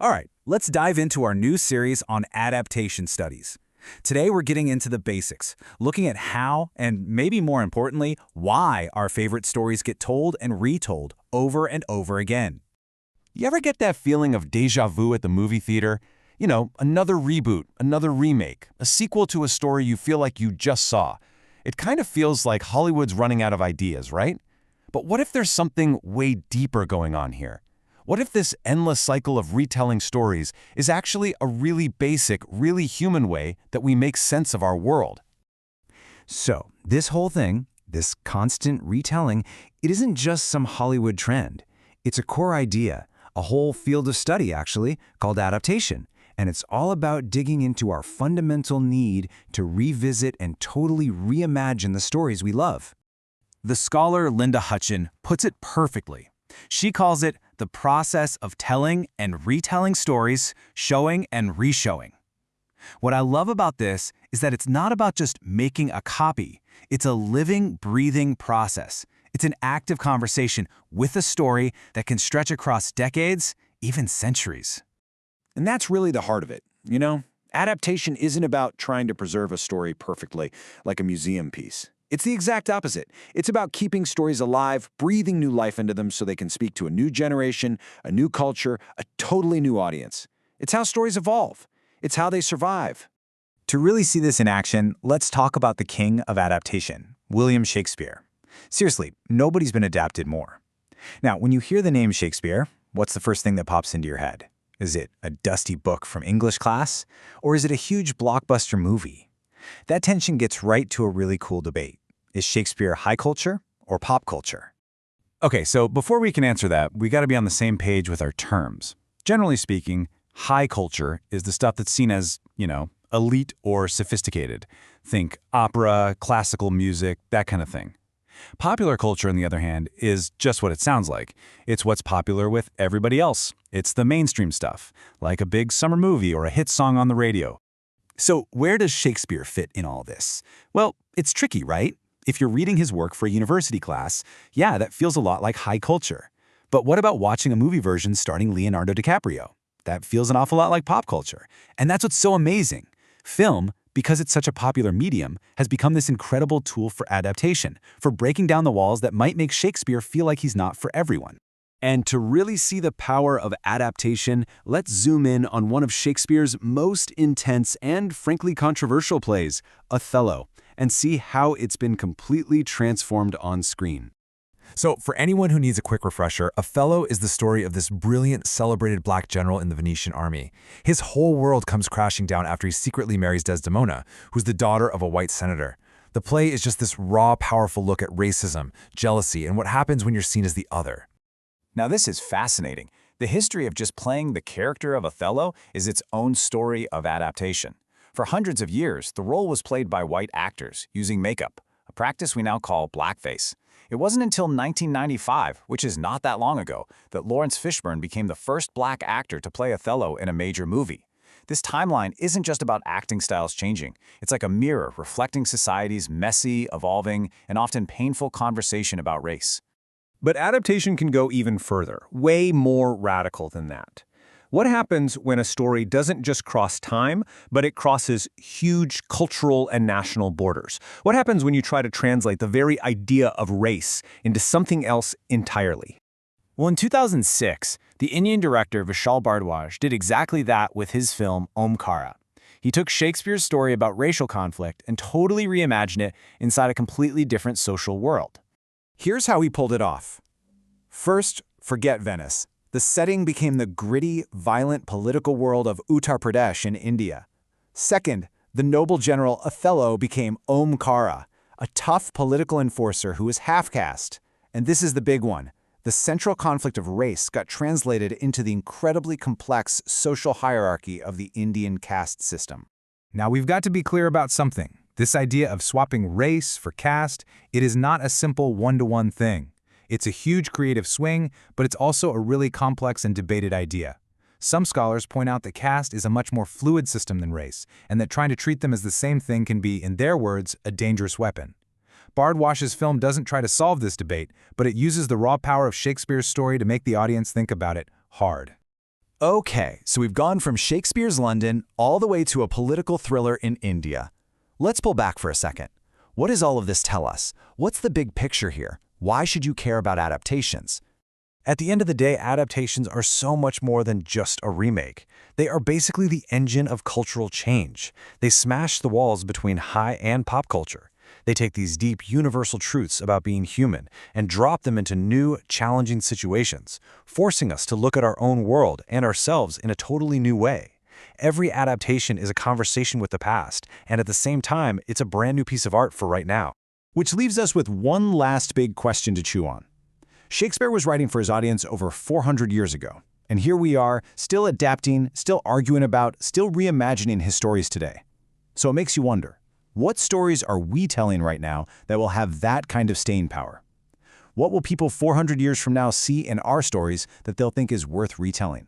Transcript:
All right, let's dive into our new series on adaptation studies. Today we're getting into the basics, looking at how, and maybe more importantly, why our favorite stories get told and retold over and over again. You ever get that feeling of déjà vu at the movie theater? You know, another reboot, another remake, a sequel to a story you feel like you just saw. It kind of feels like Hollywood's running out of ideas, right? But what if there's something way deeper going on here? What if this endless cycle of retelling stories is actually a really basic, really human way that we make sense of our world? So, this whole thing, this constant retelling, it isn't just some Hollywood trend. It's a core idea, a whole field of study actually, called adaptation. And it's all about digging into our fundamental need to revisit and totally reimagine the stories we love. The scholar Linda Hutcheon puts it perfectly. She calls it the process of telling and retelling stories, showing and reshowing. What I love about this is that it's not about just making a copy. It's a living, breathing process. It's an active conversation with a story that can stretch across decades, even centuries. And that's really the heart of it, you know? Adaptation isn't about trying to preserve a story perfectly, like a museum piece. It's the exact opposite. It's about keeping stories alive, breathing new life into them so they can speak to a new generation, a new culture, a totally new audience. It's how stories evolve. It's how they survive. To really see this in action, let's talk about the king of adaptation, William Shakespeare. Seriously, nobody's been adapted more. Now, when you hear the name Shakespeare, what's the first thing that pops into your head? Is it a dusty book from English class? Or is it a huge blockbuster movie? That tension gets right to a really cool debate. Is Shakespeare high culture or pop culture? Okay, so before we can answer that, we got to be on the same page with our terms. Generally speaking, high culture is the stuff that's seen as, elite or sophisticated. Think opera, classical music, that kind of thing. Popular culture, on the other hand, is just what it sounds like. It's what's popular with everybody else. It's the mainstream stuff, like a big summer movie or a hit song on the radio. So where does Shakespeare fit in all this? Well, it's tricky, right? If you're reading his work for a university class, yeah, that feels a lot like high culture. But what about watching a movie version starring Leonardo DiCaprio? That feels an awful lot like pop culture. And that's what's so amazing. Film, because it's such a popular medium, has become this incredible tool for adaptation, for breaking down the walls that might make Shakespeare feel like he's not for everyone. And to really see the power of adaptation, let's zoom in on one of Shakespeare's most intense and frankly controversial plays, Othello, and see how it's been completely transformed on screen. So, for anyone who needs a quick refresher, Othello is the story of this brilliant, celebrated black general in the Venetian army. His whole world comes crashing down after he secretly marries Desdemona, who's the daughter of a white senator. The play is just this raw, powerful look at racism, jealousy, and what happens when you're seen as the other. Now this is fascinating. The history of just playing the character of Othello is its own story of adaptation. For hundreds of years, the role was played by white actors using makeup, a practice we now call blackface. It wasn't until 1995, which is not that long ago, that Lawrence Fishburne became the first black actor to play Othello in a major movie. This timeline isn't just about acting styles changing. It's like a mirror reflecting society's messy, evolving, and often painful conversation about race. But adaptation can go even further, way more radical than that. What happens when a story doesn't just cross time, but it crosses huge cultural and national borders? What happens when you try to translate the very idea of race into something else entirely? Well, in 2006, the Indian director Vishal Bhardwaj did exactly that with his film Omkara. He took Shakespeare's story about racial conflict and totally reimagined it inside a completely different social world. Here's how he pulled it off. First, forget Venice. The setting became the gritty, violent political world of Uttar Pradesh in India. Second, the noble general Othello became Omkara, a tough political enforcer who was half-caste. And this is the big one. The central conflict of race got translated into the incredibly complex social hierarchy of the Indian caste system. Now we've got to be clear about something. This idea of swapping race for caste, it is not a simple one-to-one thing. It's a huge creative swing, but it's also a really complex and debated idea. Some scholars point out that caste is a much more fluid system than race, and that trying to treat them as the same thing can be, in their words, a dangerous weapon. Bhardwaj's film doesn't try to solve this debate, but it uses the raw power of Shakespeare's story to make the audience think about it hard. Okay, so we've gone from Shakespeare's London all the way to a political thriller in India. Let's pull back for a second. What does all of this tell us? What's the big picture here? Why should you care about adaptations? At the end of the day, adaptations are so much more than just a remake. They are basically the engine of cultural change. They smash the walls between high and pop culture. They take these deep, universal truths about being human and drop them into new, challenging situations, forcing us to look at our own world and ourselves in a totally new way. Every adaptation is a conversation with the past, and at the same time, it's a brand new piece of art for right now. Which leaves us with one last big question to chew on. Shakespeare was writing for his audience over 400 years ago, and here we are, still adapting, still arguing about, still reimagining his stories today. So it makes you wonder, what stories are we telling right now that will have that kind of staying power? What will people 400 years from now see in our stories that they'll think is worth retelling?